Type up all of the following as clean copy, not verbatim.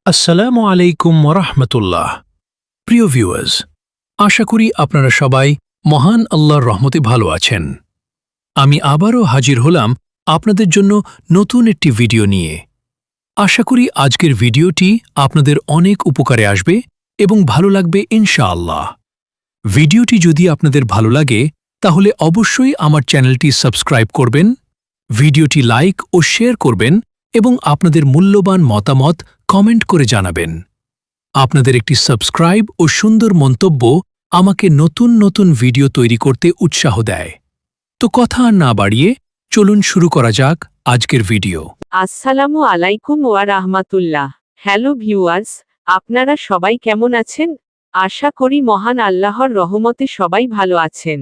আসসালামু আলাইকুম ওরহমতুল্লাহ। প্রিয় ভিউয়ার্স, আশা করি আপনারা সবাই মহান আল্লাহর রহমতে ভালো আছেন। আমি আবারও হাজির হলাম আপনাদের জন্য নতুন একটি ভিডিও নিয়ে। আশা করি আজকের ভিডিওটি আপনাদের অনেক উপকারে আসবে এবং ভালো লাগবে ইনশাআল্লাহ। ভিডিওটি যদি আপনাদের ভালো লাগে তাহলে অবশ্যই আমার চ্যানেলটি সাবস্ক্রাইব করবেন, ভিডিওটি লাইক ও শেয়ার করবেন এবং আপনাদের মূল্যবান মতামত কমেন্ট করে জানাবেন। আপনাদের একটি সাবস্ক্রাইব ও সুন্দর মন্তব্য আমাকে নতুন নতুন ভিডিও তৈরি করতে উৎসাহ দেয়। তো কথা আর না বাড়িয়ে চলুন শুরু করা যাক আজকের ভিডিও। আসসালামু আলাইকুম ওয়া রাহমাতুল্লাহ। হ্যালো ভিউয়ার্স, আপনারা সবাই কেমন আছেন? আশা করি মহান আল্লাহর রহমতে সবাই ভালো আছেন।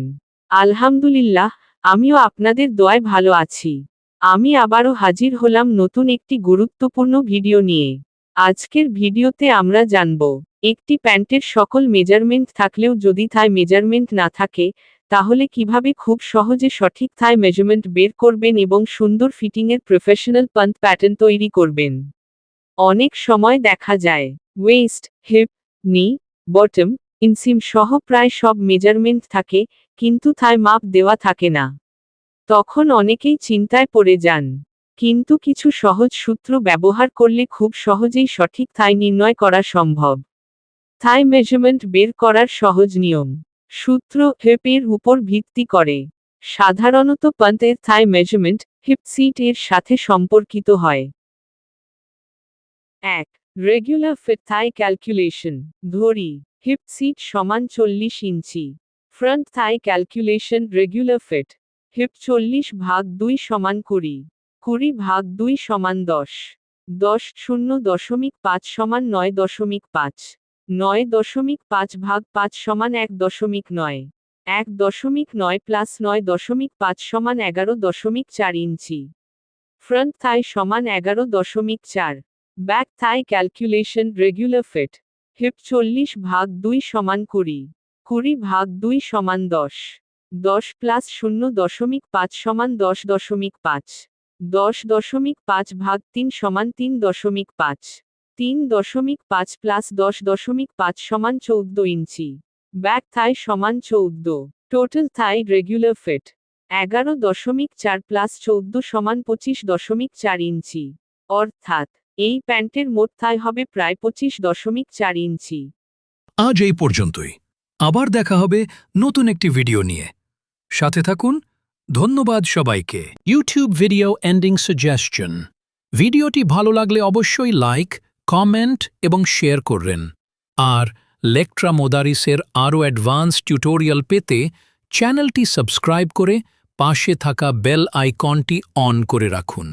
আলহামদুলিল্লাহ, আমিও আপনাদের দোয়ায় ভালো আছি। আমি আবারও হাজির হলাম নতুন একটি গুরুত্বপূর্ণ ভিডিও নিয়ে। আজকের ভিডিওতে আমরা জানব, একটি প্যান্টের সকল মেজারমেন্ট থাকলেও যদি থাই মেজারমেন্ট না থাকে, তাহলে কিভাবে খুব সহজে সঠিক থাই মেজারমেন্ট বের করবেন এবং সুন্দর ফিটিংয়ের প্রফেশনাল পান্ট প্যাটার্ন তৈরি করবেন। অনেক সময় দেখা যায় ওয়েস্ট, হিপ, নি, বটম, ইনসিম সহ প্রায় সব মেজারমেন্ট থাকে, কিন্তু থাই মাপ দেওয়া থাকে না। তখন অনেকেই চিন্তায় পড়ে যান। কিন্তু কিছু সহজ সূত্র ব্যবহার করলে খুব সহজেই সঠিক থাই নির্ণয় করা সম্ভব। থাই মেজারমেন্ট বের করার সহজ নিয়ম। সূত্র হিপের উপর ভিত্তি করে। সাধারণত পান্টের থাই মেজারমেন্ট হিপ সিট এর সাথে সম্পর্কিত হয়। 1. রেগুলার ফিট থাই ক্যালকুলেশন। ধরি হিপ সিট সমান 40 ইঞ্চি। ফ্রন্ট থাই ক্যালকুলেশন রেগুলার ফিট। হিপ 40/2 সমান 20। 20/2 সমান 10। 10 0.5 সমান 9.5। 9.5/5 সমান 1.9। 1.9 প্লাস 9.5 সমান 11.4 ইঞ্চি। ফ্রন্ট থাই সমান 11.4। Back thigh calculation regular fit. Hip 40/2 সমান 20। 20/2 সমান 10। 10 প্লাস 0.5 সমান 10.5। 10.5/3 সমান 3.5। 3.5 প্লাস 10.5 সমান 14 ইঞ্চি। ব্যাক থাই সমান 14। টোটাল থাই রেগুলার ফিট 11.4 প্লাস 14 সমান 25.4 ইঞ্চি। অর্থাৎ এই প্যান্টের মোট থাই হবে প্রায় 25.4 ইঞ্চি। আজ এই পর্যন্তই। আবার দেখা হবে নতুন একটি ভিডিও নিয়ে। সাথে থাকুন। ধন্যবাদ সবাইকে। YouTube video ending suggestion. ভিডিওটি ভালো লাগলে অবশ্যই লাইক, কমেন্ট এবং শেয়ার করবেন। আর লেকট্রা মোদারিসের আরও অ্যাডভান্স টিউটোরিয়াল পেতে চ্যানেলটি সাবস্ক্রাইব করে পাশে থাকা বেল আইকনটি অন করে রাখুন।